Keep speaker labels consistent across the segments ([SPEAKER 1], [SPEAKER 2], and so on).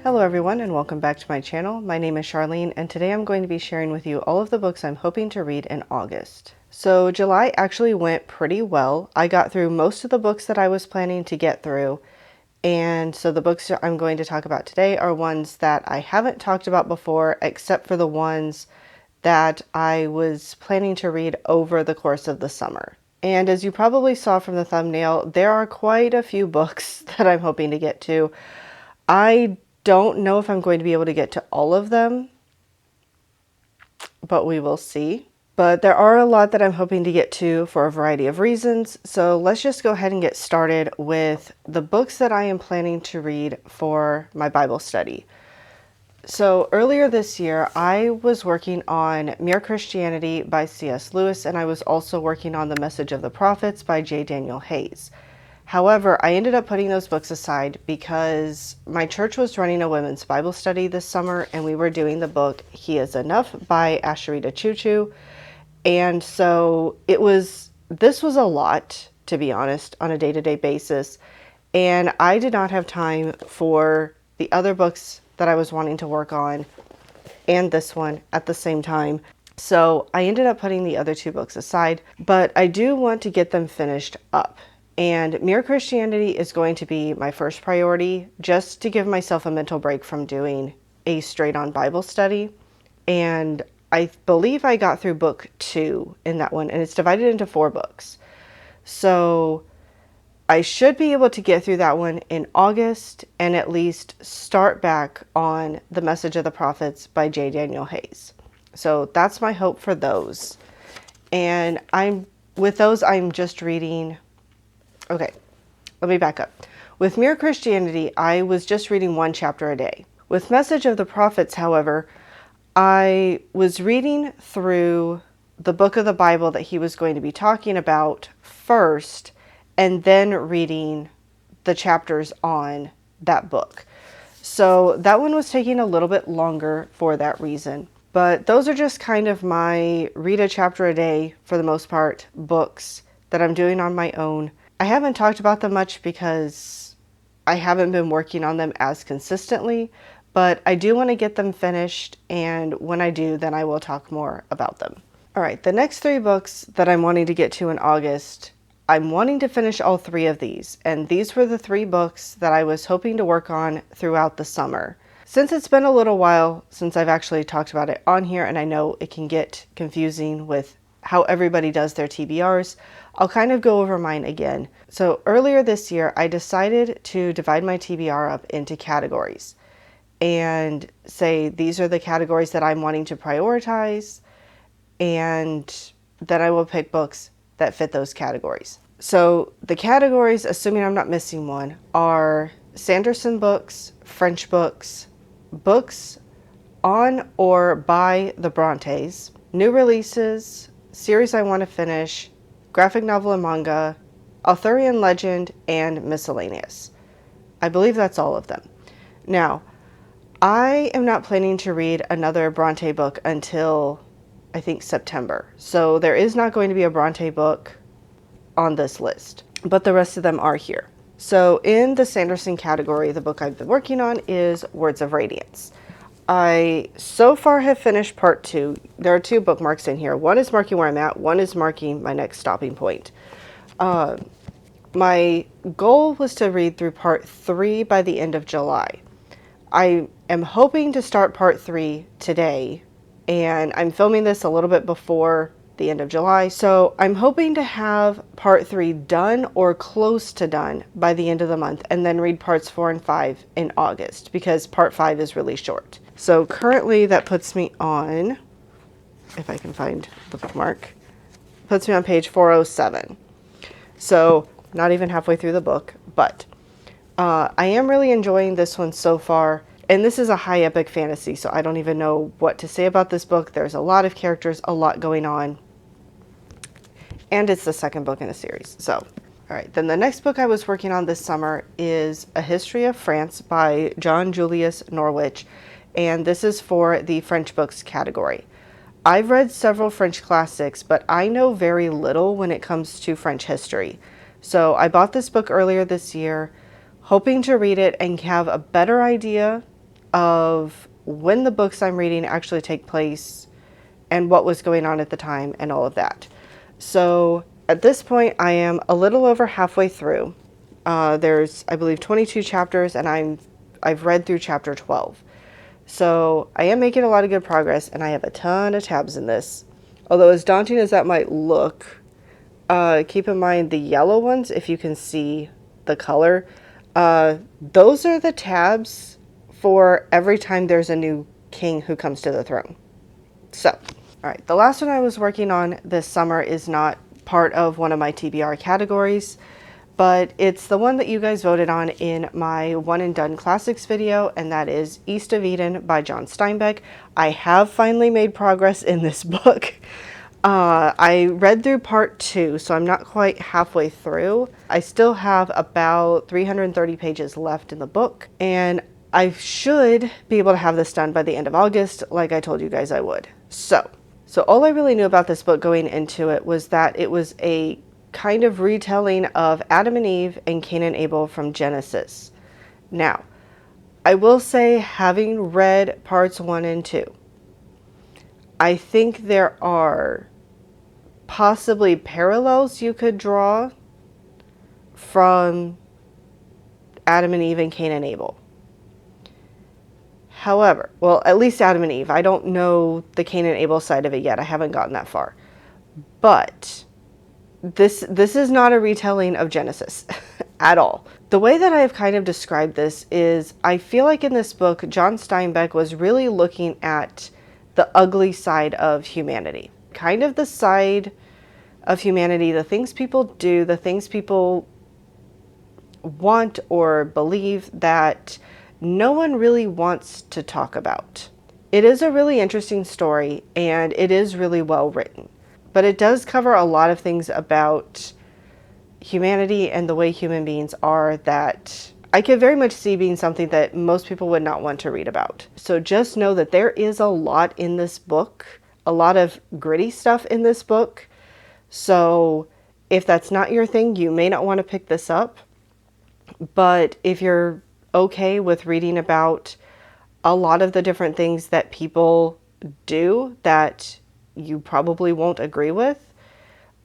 [SPEAKER 1] Hello everyone and welcome back to my channel. My name is Charlene and today I'm going to be sharing with you all of the books I'm hoping to read in August. So July actually went pretty well. I got through most of the books that I was planning to get through, and so the books I'm going to talk about today are ones that I haven't talked about before, except for the ones that I was planning to read over the course of the summer. And as you probably saw from the thumbnail, there are quite a few books that I'm hoping to get to. I don't know if I'm going to be able to get to all of them, but we will see. But there are a lot that I'm hoping to get to for a variety of reasons. So let's just go ahead and get started with the books that I am planning to read for my Bible study. So earlier this year, I was working on Mere Christianity by C.S. Lewis, and I was also working on The Message of the Prophets by J. Daniel Hayes. However, I ended up putting those books aside because my church was running a women's Bible study this summer, and we were doing the book He Is Enough by Asheritah Choo-Choo. And so this was a lot, to be honest, on a day-to-day basis. And I did not have time for the other books that I was wanting to work on and this one at the same time. So I ended up putting the other two books aside, but I do want to get them finished up. And Mere Christianity is going to be my first priority, just to give myself a mental break from doing a straight-on Bible study. And I believe I got through book 2 in that one, and it's divided into 4 books. So I should be able to get through that one in August and at least start back on The Message of the Prophets by J. Daniel Hayes. So that's my hope for those. And I'm just reading. Okay, let me back up. With Mere Christianity, I was just reading 1 chapter a day. With Message of the Prophets, however, I was reading through the book of the Bible that he was going to be talking about first, and then reading the chapters on that book. So that one was taking a little bit longer for that reason. But those are just kind of my read a chapter a day, for the most part, books that I'm doing on my own. I haven't talked about them much because I haven't been working on them as consistently, but I do want to get them finished, and when I do, then I will talk more about them. All right, the next 3 books that I'm wanting to get to in August, I'm wanting to finish all 3 of these, and these were the 3 books that I was hoping to work on throughout the summer. Since it's been a little while since I've actually talked about it on here, and I know it can get confusing with how everybody does their TBRs, I'll kind of go over mine again. So earlier this year, I decided to divide my TBR up into categories and say these are the categories that I'm wanting to prioritize, and then I will pick books that fit those categories. So the categories, assuming I'm not missing one, are Sanderson books, French books, books on or by the Brontes, new releases, series I want to finish, graphic novel and manga, Arthurian legend, and miscellaneous. I believe that's all of them. Now, I am not planning to read another Bronte book until, I think, September. So there is not going to be a Bronte book on this list, but the rest of them are here. So in the Sanderson category, the book I've been working on is Words of Radiance. I so far have finished part 2. There are 2 bookmarks in here. One is marking where I'm at. One is marking my next stopping point. My goal was to read through part 3 by the end of July. I am hoping to start part 3 today, and I'm filming this a little bit before the end of July. So I'm hoping to have part 3 done or close to done by the end of the month, and then read parts 4 and 5 in August, because part 5 is really short. So currently that puts me on, if I can find the bookmark, puts me on page 407. So not even halfway through the book, but I am really enjoying this one so far. And this is a high epic fantasy, so I don't even know what to say about this book. There's a lot of characters, a lot going on. And it's the second book in a series. So, all right. Then the next book I was working on this summer is A History of France by John Julius Norwich. And this is for the French books category. I've read several French classics, but I know very little when it comes to French history. So I bought this book earlier this year, hoping to read it and have a better idea of when the books I'm reading actually take place and what was going on at the time and all of that. So at this point, I am a little over halfway through. There's, I believe, 22 chapters, and I've read through chapter 12. So I am making a lot of good progress, and I have a ton of tabs in this. Although as daunting as that might look, keep in mind the yellow ones, if you can see the color, those are the tabs for every time there's a new king who comes to the throne. So, all right, the last one I was working on this summer is not part of one of my TBR categories, but it's the one that you guys voted on in my One and Done Classics video, and that is East of Eden by John Steinbeck. I have finally made progress in this book. I read through part 2, so I'm not quite halfway through. I still have about 330 pages left in the book, and I should be able to have this done by the end of August, like I told you guys I would. So all I really knew about this book going into it was that it was a kind of retelling of Adam and Eve and Cain and Abel from Genesis. Now, I will say, having read parts 1 and 2, I think there are possibly parallels you could draw from Adam and Eve and Cain and Abel. However, well, at least Adam and Eve. I don't know the Cain and Abel side of it yet. I haven't gotten that far. But this is not a retelling of Genesis at all. The way that I've kind of described this is, I feel like in this book, John Steinbeck was really looking at the ugly side of humanity. Kind of the side of humanity, the things people do, the things people want or believe that no one really wants to talk about. It is a really interesting story, and it is really well written, but it does cover a lot of things about humanity and the way human beings are that I could very much see being something that most people would not want to read about. So just know that there is a lot in this book, a lot of gritty stuff in this book. So if that's not your thing, you may not want to pick this up. But if you're okay with reading about a lot of the different things that people do that you probably won't agree with,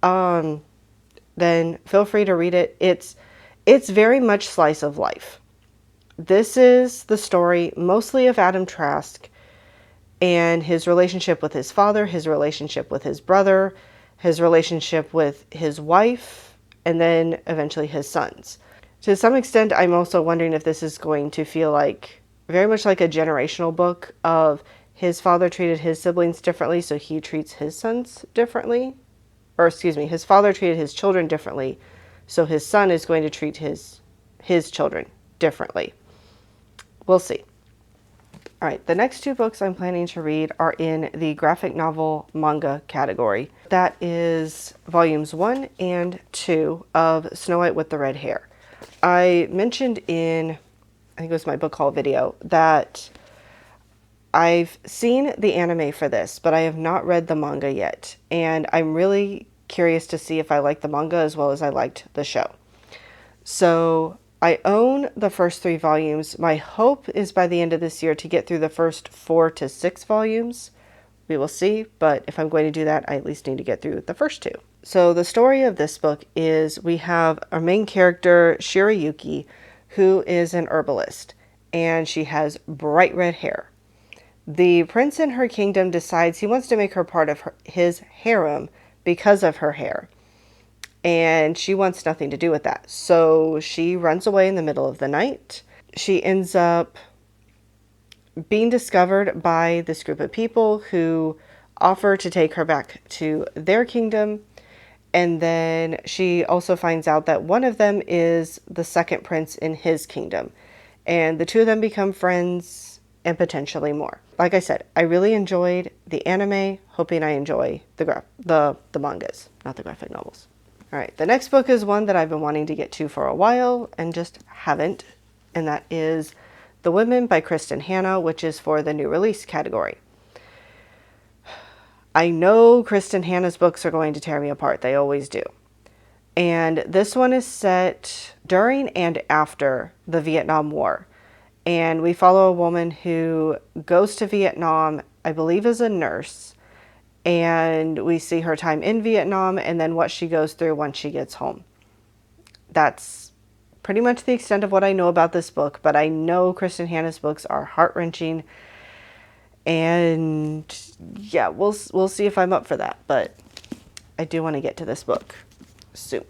[SPEAKER 1] then feel free to read it. It's very much slice of life. This is the story mostly of Adam Trask and his relationship with his father, his relationship with his brother, his relationship with his wife, and then eventually his sons. To some extent, I'm also wondering if this is going to feel like very much like a generational book of his father treated his siblings differently, so he treats his sons differently. Or excuse me, his father treated his children differently, so his son is going to treat his children differently. We'll see. All right, the next 2 books I'm planning to read are in the graphic novel manga category. That is volumes 1 and 2 of Snow White with the Red Hair. I mentioned in, I think it was my book haul video, that I've seen the anime for this, but I have not read the manga yet. And I'm really curious to see if I like the manga as well as I liked the show. So I own the first 3 volumes. My hope is by the end of this year to get through the first 4 to 6 volumes. We will see, but if I'm going to do that, I at least need to get through the first 2. So the story of this book is we have our main character, Shirayuki, who is an herbalist, and she has bright red hair. The prince in her kingdom decides he wants to make her part of his harem because of her hair, and she wants nothing to do with that. So she runs away in the middle of the night. She ends up being discovered by this group of people who offer to take her back to their kingdom. And then she also finds out that one of them is the second prince in his kingdom. And the 2 of them become friends and potentially more. Like I said, I really enjoyed the anime, hoping I enjoy the mangas, not the graphic novels. All right, the next book is one that I've been wanting to get to for a while and just haven't. And that is The Women by Kristen Hanna, which is for the new release category. I know Kristen Hanna's books are going to tear me apart. They always do. And this one is set during and after the Vietnam War. and we follow a woman who goes to Vietnam, I believe as a nurse, and we see her time in Vietnam and then what she goes through once she gets home. That's pretty much the extent of what I know about this book, but I know Kristen Hanna's books are heart-wrenching, and yeah, we'll see if I'm up for that, but I do want to get to this book soon.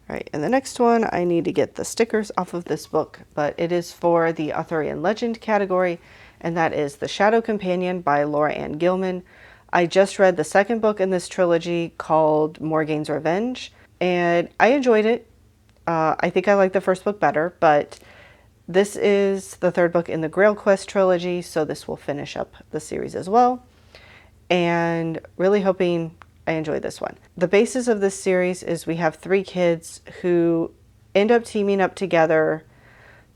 [SPEAKER 1] All right, and the next one, I need to get the stickers off of this book, but it is for the Arthurian Legend category, and that is The Shadow Companion by Laura Ann Gilman. I just read the second book in this trilogy called Morgaine's Revenge, and I enjoyed it. I think I like the first book better, but this is the third book in the Grail Quest trilogy, so this will finish up the series as well, and really hoping I enjoy this one. The basis of this series is we have 3 kids who end up teaming up together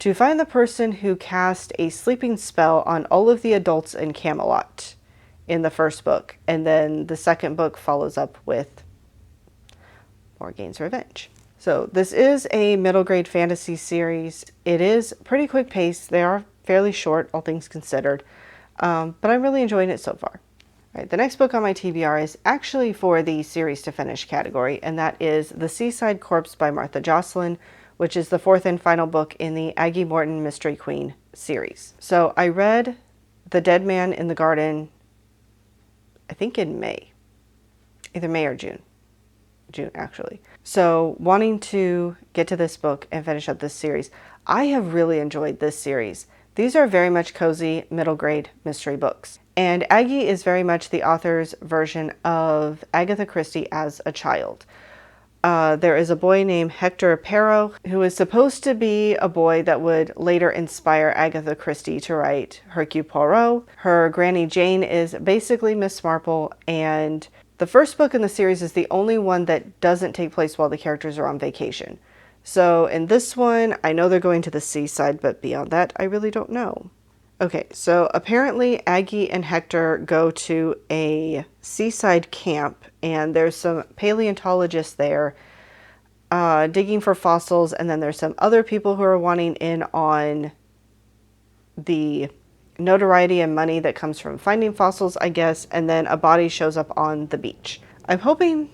[SPEAKER 1] to find the person who cast a sleeping spell on all of the adults in Camelot in the first book. And then the second book follows up with Morgaine's Revenge. So this is a middle grade fantasy series. It is pretty quick paced. They are fairly short, all things considered, but I'm really enjoying it so far. All right, the next book on my TBR is actually for the series to finish category, and that is The Seaside Corpse by Martha Jocelyn, which is the 4th and final book in the Aggie Morton Mystery Queen series. So I read The Dead Man in the Garden, I think in May, either May or June actually. So wanting to get to this book and finish up this series, I have really enjoyed this series. These are very much cozy middle grade mystery books. And Aggie is very much the author's version of Agatha Christie as a child. There is a boy named Hector Perro who is supposed to be a boy that would later inspire Agatha Christie to write Hercule Poirot. Her Granny Jane is basically Miss Marple, and the first book in the series is the only one that doesn't take place while the characters are on vacation. So in this one, I know they're going to the seaside, but beyond that, I really don't know. Okay, so apparently Aggie and Hector go to a seaside camp, and there's some paleontologists there digging for fossils, and then there's some other people who are wanting in on the notoriety and money that comes from finding fossils, I guess, and then a body shows up on the beach. I'm hoping,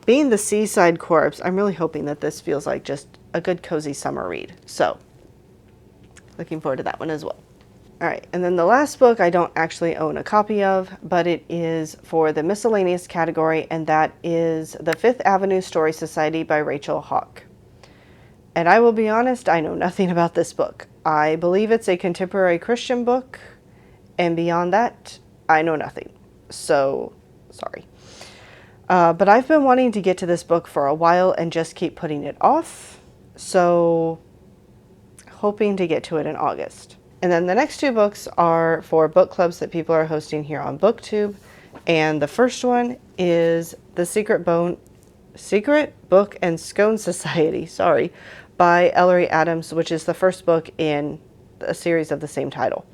[SPEAKER 1] being the Seaside Corpse, I'm really hoping that this feels like just a good cozy summer read. So, looking forward to that one as well. All right, and then the last book I don't actually own a copy of, but it is for the miscellaneous category, and that is The Fifth Avenue Story Society by Rachel Hawke. And I will be honest, I know nothing about this book. I believe it's a contemporary Christian book, and beyond that, I know nothing. So, sorry. But I've been wanting to get to this book for a while and just keep putting it off. So, hoping to get to it in August. And then the next 2 books are for book clubs that people are hosting here on BookTube. And the first one is The Secret Book and Scone Society, by Ellery Adams, which is the first book in a series of the same title.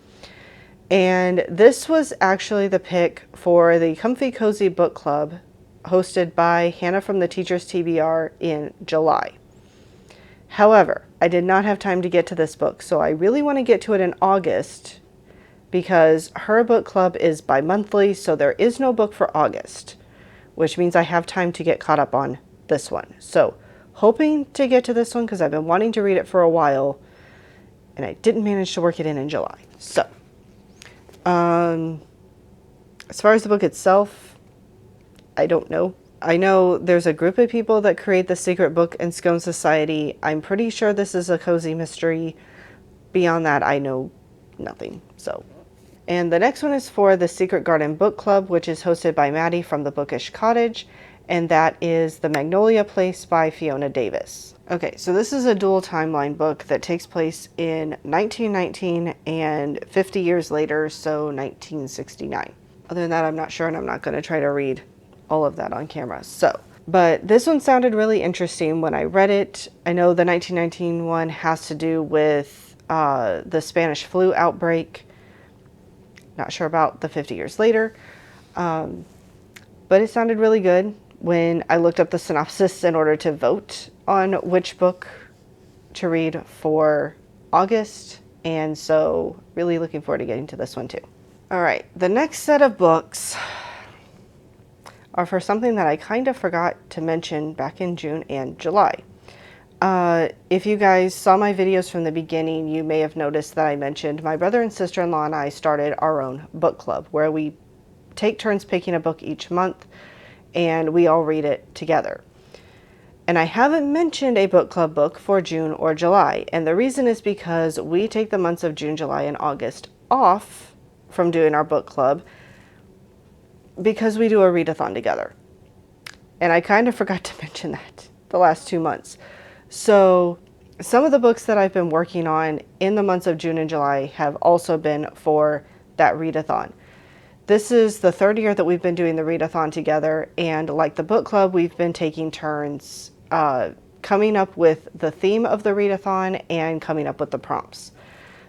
[SPEAKER 1] And this was actually the pick for the Comfy Cozy Book Club hosted by Hannah from the Teacher's TBR in July. However, I did not have time to get to this book, so I really want to get to it in August because her book club is bi-monthly, so there is no book for August, which means I have time to get caught up on this one. So, hoping to get to this one because I've been wanting to read it for a while, and I didn't manage to work it in July. So, as far as the book itself, I don't know. I know there's a group of people that create the Secret Book and Scone Society. I'm pretty sure this is a cozy mystery. Beyond that, I know nothing. So, and the next one is for the Secret Garden Book Club, which is hosted by Maddie from the Bookish Cottage, and that is The Magnolia Place by Fiona Davis. Okay, so this is a dual timeline book that takes place in 1919 and 50 years later, so 1969. Other than that, I'm not sure, and I'm not going to try to read all of that on camera. So, but this one sounded really interesting when I read it. I know the 1919 one has to do with the Spanish flu outbreak. Not sure about the 50 years later. But it sounded really good when I looked up the synopsis in order to vote on which book to read for August. And so really looking forward to getting to this one too. All right, the next set of books are for something that I kind of forgot to mention back in June and July. If you guys saw my videos from the beginning, you may have noticed that I mentioned my brother and sister-in-law and I started our own book club where we take turns picking a book each month and we all read it together. And I haven't mentioned a book club book for June or July. And the reason is because we take the months of June, July, and August off from doing our book club because we do a readathon together. And I kind of forgot to mention that the last 2 months. So some of the books that I've been working on in the months of June and July have also been for that readathon. This is the third year that we've been doing the readathon together, and like the book club, we've been taking turns coming up with the theme of the readathon and coming up with the prompts.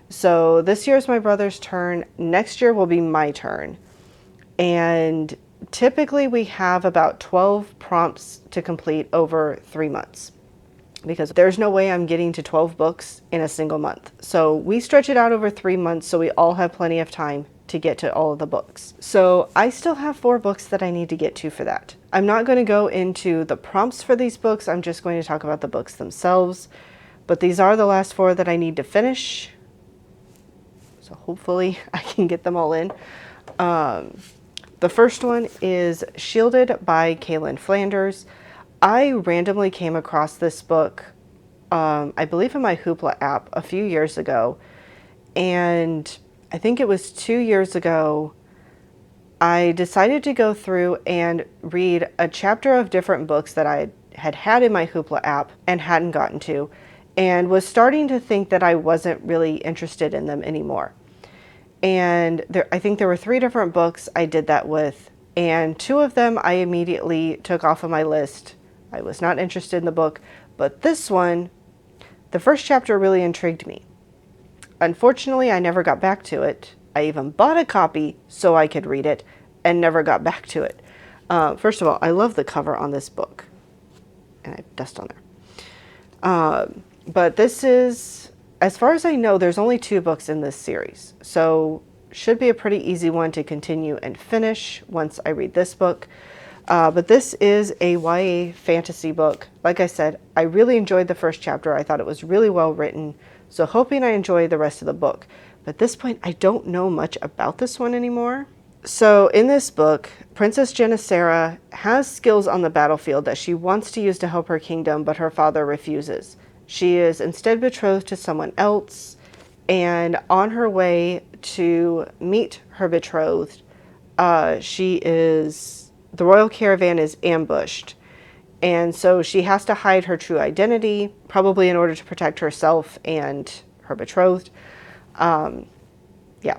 [SPEAKER 1] So this year is my brother's turn. Next year will be my turn. And typically we have about 12 prompts to complete over 3 months because there's no way I'm getting to 12 books in a single month. So we stretch it out over 3 months so we all have plenty of time to get to all of the books. So I still have 4 books that I need to get to for that. I'm not going to go into the prompts for these books. I'm just going to talk about the books themselves. But these are the last 4 that I need to finish. So hopefully I can get them all in. The first one is Shielded by Kaylin Flanders. I randomly came across this book, I believe in my Hoopla app a few years ago. And I think it was 2 years ago, I decided to go through and read a chapter of different books that I had in my Hoopla app and hadn't gotten to, and was starting to think that I wasn't really interested in them anymore. And I think there were 3 different books I did that with, and 2 of them I immediately took off of my list. I was not interested in the book, but this one, the first chapter really intrigued me. Unfortunately, I never got back to it. I even bought a copy so I could read it and never got back to it. First of all, I love the cover on this book. And I have dust on there. But this is, as far as I know, there's only 2 books in this series. So should be a pretty easy one to continue and finish once I read this book. But this is a YA fantasy book. Like I said, I really enjoyed the first chapter. I thought it was really well written. So hoping I enjoy the rest of the book. But at this point, I don't know much about this one anymore. So in this book, Princess Janicera has skills on the battlefield that she wants to use to help her kingdom, but her father refuses. She is instead betrothed to someone else, and on her way to meet her betrothed, the royal caravan is ambushed. And so she has to hide her true identity, probably in order to protect herself and her betrothed. Yeah.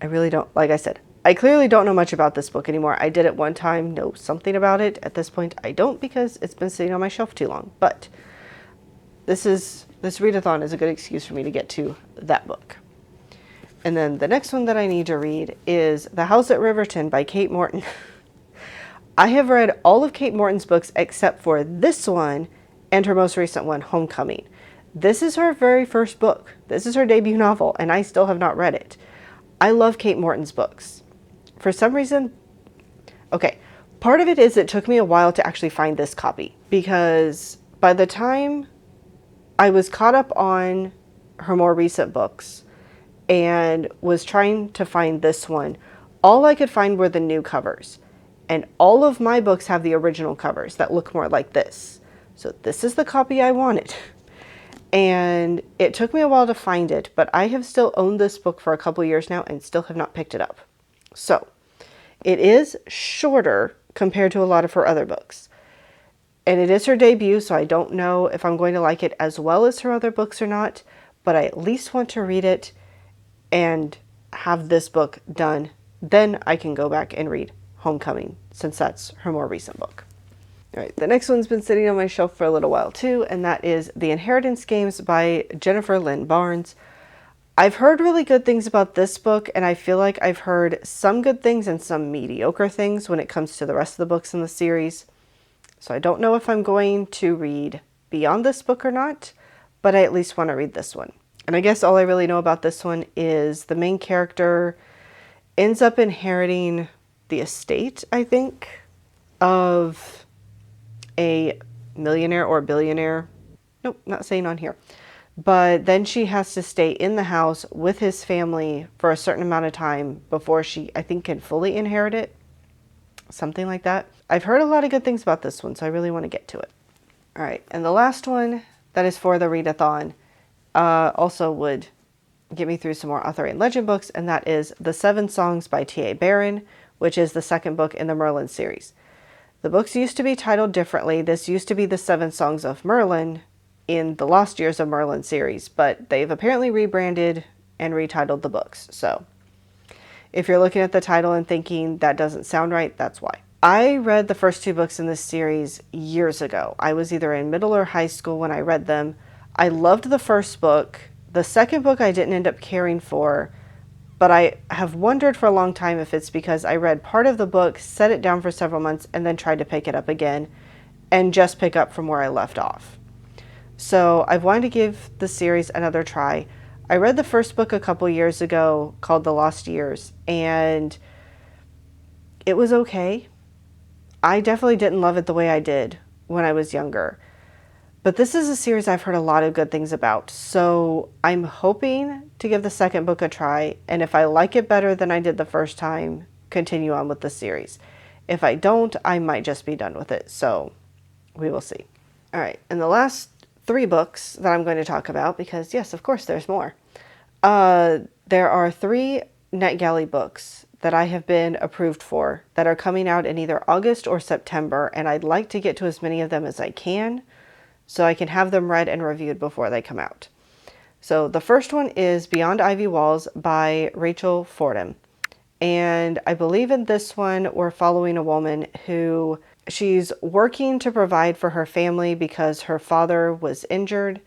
[SPEAKER 1] I really don't, like I said, I clearly don't know much about this book anymore. I did at one time know something about it. At this point, I don't because it's been sitting on my shelf too long. But this readathon is a good excuse for me to get to that book. And then the next one that I need to read is The House at Riverton by Kate Morton. I have read all of Kate Morton's books except for this one and her most recent one, Homecoming. This is her very first book. This is her debut novel, and I still have not read it. I love Kate Morton's books. For some reason, okay, part of it is it took me a while to actually find this copy, because by the time I was caught up on her more recent books and was trying to find this one, all I could find were the new covers. And all of my books have the original covers that look more like this. So this is the copy I wanted. And it took me a while to find it, but I have still owned this book for a couple years now and still have not picked it up. So it is shorter compared to a lot of her other books. And it is her debut, so I don't know if I'm going to like it as well as her other books or not, but I at least want to read it and have this book done. Then I can go back and read Homecoming, since that's her more recent book. All right, the next one's been sitting on my shelf for a little while too, and that is The Inheritance Games by Jennifer Lynn Barnes. I've heard really good things about this book, and I feel like I've heard some good things and some mediocre things when it comes to the rest of the books in the series. So I don't know if I'm going to read beyond this book or not, but I at least want to read this one. And I guess all I really know about this one is the main character ends up inheriting the estate, I think, of a millionaire or billionaire. Nope, not saying on here. But then she has to stay in the house with his family for a certain amount of time before she, I think, can fully inherit it. Something like that. I've heard a lot of good things about this one, so I really want to get to it. All right, and the last one that is for the Readathon also would get me through some more Arthurian legend books, and that is The Seven Songs by T.A. Barron, which is the second book in the Merlin series. The books used to be titled differently. This used to be The Seven Songs of Merlin in the Lost Years of Merlin series, but they've apparently rebranded and retitled the books. So if you're looking at the title and thinking that doesn't sound right, that's why. I read the first two books in this series years ago. I was either in middle or high school when I read them. I loved the first book. The second book I didn't end up caring for, but I have wondered for a long time if it's because I read part of the book, set it down for several months, and then tried to pick it up again and just pick up from where I left off. So I've wanted to give the series another try. I read the first book a couple years ago called The Lost Years, and it was okay. I definitely didn't love it the way I did when I was younger. But this is a series I've heard a lot of good things about, so I'm hoping to give the second book a try, and if I like it better than I did the first time, continue on with the series. If I don't, I might just be done with it, so we will see. All right, and the last three books that I'm going to talk about, because yes, of course, there's more. There are 3 NetGalley books that I have been approved for that are coming out in either August or September, and I'd like to get to as many of them as I can so I can have them read and reviewed before they come out. So the first one is Beyond Ivy Walls by Rachel Fordham. And I believe in this one, we're following a woman who she's working to provide for her family because her father was injured,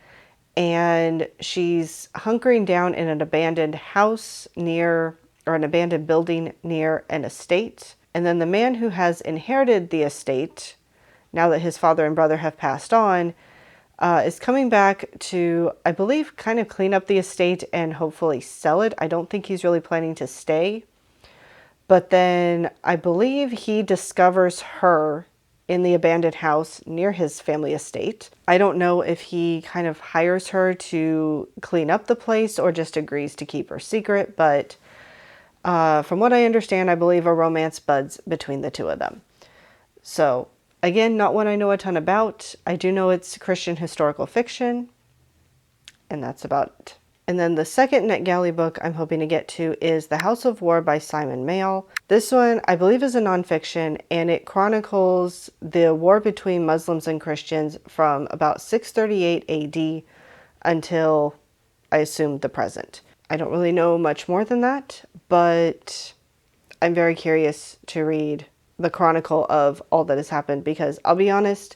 [SPEAKER 1] and she's hunkering down in an abandoned house near, or an abandoned building near an estate. And then the man who has inherited the estate, now that his father and brother have passed on, is coming back to, I believe, kind of clean up the estate and hopefully sell it. I don't think he's really planning to stay. But then I believe he discovers her in the abandoned house near his family estate. I don't know if he kind of hires her to clean up the place or just agrees to keep her secret, but from what I understand, I believe a romance buds between the two of them. So again, not one I know a ton about. I do know it's Christian historical fiction, and that's about it. And then the second NetGalley book I'm hoping to get to is The House of War by Simon Mayle. This one, I believe, is a nonfiction, and it chronicles the war between Muslims and Christians from about 638 AD until, I assume, the present. I don't really know much more than that, but I'm very curious to read the chronicle of all that has happened, because I'll be honest,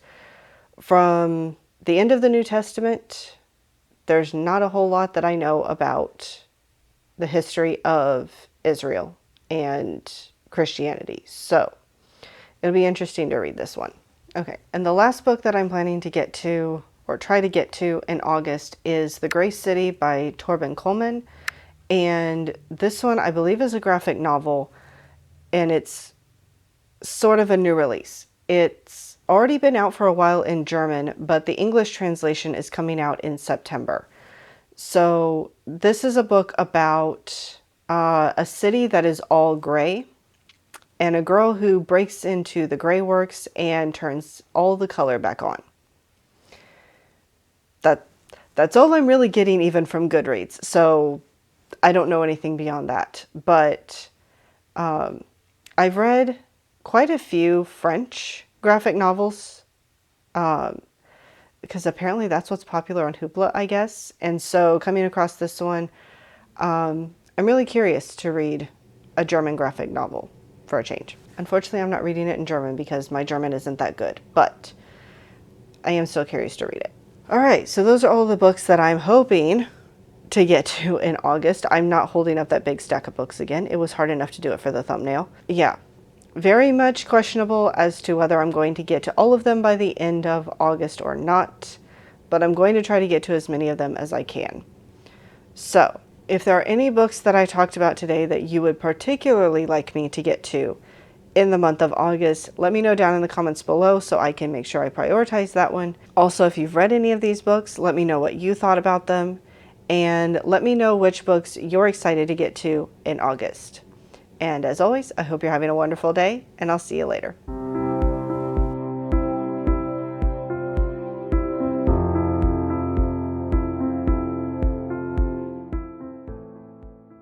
[SPEAKER 1] from the end of the New Testament, there's not a whole lot that I know about the history of Israel and Christianity. So it'll be interesting to read this one. Okay, and the last book that I'm planning to get to, or try to get to in August, is The Gray City by Torben Coleman. And this one, I believe, is a graphic novel, and it's sort of a new release. It's already been out for a while in German, but the English translation is coming out in September. So this is a book about a city that is all gray, and a girl who breaks into the gray works and turns all the color back on. That's all I'm really getting, even from Goodreads. So I don't know anything beyond that. But I've read quite a few French graphic novels, because apparently that's what's popular on Hoopla, I guess. And so coming across this one, I'm really curious to read a German graphic novel for a change. Unfortunately, I'm not reading it in German because my German isn't that good, but I am still curious to read it. All right, so those are all the books that I'm hoping to get to in August. I'm not holding up that big stack of books again. It was hard enough to do it for the thumbnail. Yeah, very much questionable as to whether I'm going to get to all of them by the end of August or not, but I'm going to try to get to as many of them as I can. So, if there are any books that I talked about today that you would particularly like me to get to in the month of August, let me know down in the comments below so I can make sure I prioritize that one. Also, if you've read any of these books, let me know what you thought about them, and let me know which books you're excited to get to in August. And as always, I hope you're having a wonderful day, and I'll see you later.